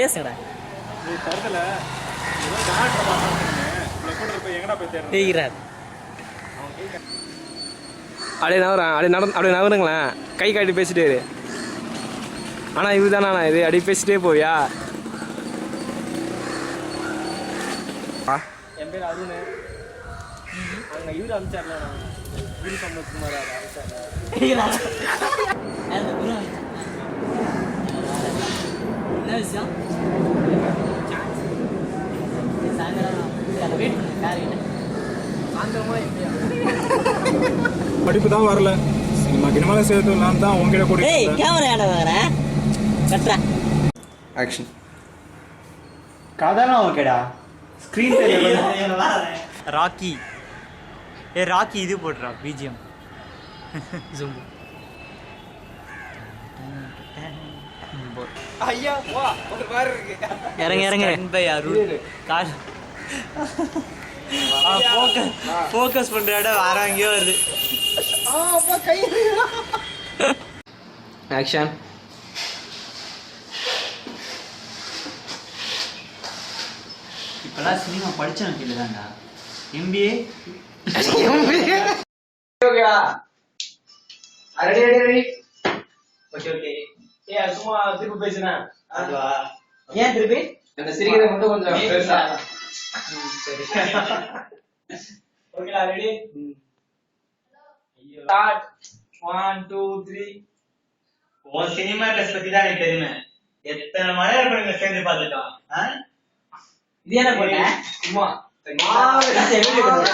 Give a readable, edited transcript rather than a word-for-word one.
பேசுங்கடா. அப்படியே நகரம் அப்படியே நகருங்களேன். கை காட்டி பேசிட்டே இரு. ஆனால் இது தானா இது அப்படியே பேசிட்டே போவியா? என் பேர் அருண். அங்கே இவர் அனுப்பிச்சார்ல குரு சம்பத்குமார் என்ன விஷயம்? படிப்பு தான் வரல. சினிமா கினிமால சேர்த்து நான் தான் உங்ககிட்ட கூட. ஏய் கேமரா ஏன்டா வாங்குற? கட்றா. ஆக்ஷன். கதைலாம் ஓகேடா. ஸ்க்ரீன் ராக்கி. ராக்கி இது போடுறா பிஜிஎம். ஜூம். ஐயா வா ஒரு மாதிரி இருக்கு. இறங்க பை அருள் கால். ஃபோக்கஸ் பண்ற இடம் வேற எங்கேயோ வருது. ஆக்ஷன். இப்பெல்லாம் சினிமா படிச்சவன் இல்லைதான்டா. எம்பிஏ சும்மா திருப்பி பேசுனா ஏன் திருப்பி அந்த சிரிக்கிறத மட்டும் கொஞ்சம் பெருசா. சரி ஓகேடா ரெடி ஸ்டார்ட் 1 2 3. உன் சினிமா ட்ரெஸ் பத்தி தான் எனக்கு தெரியுமே. எத்தனை மலையாள படங்களை சேர்ந்து பார்த்துட்டோம். இது என்ன போட்ட? சும்மா மாவு எப்படி பண்ணுவ?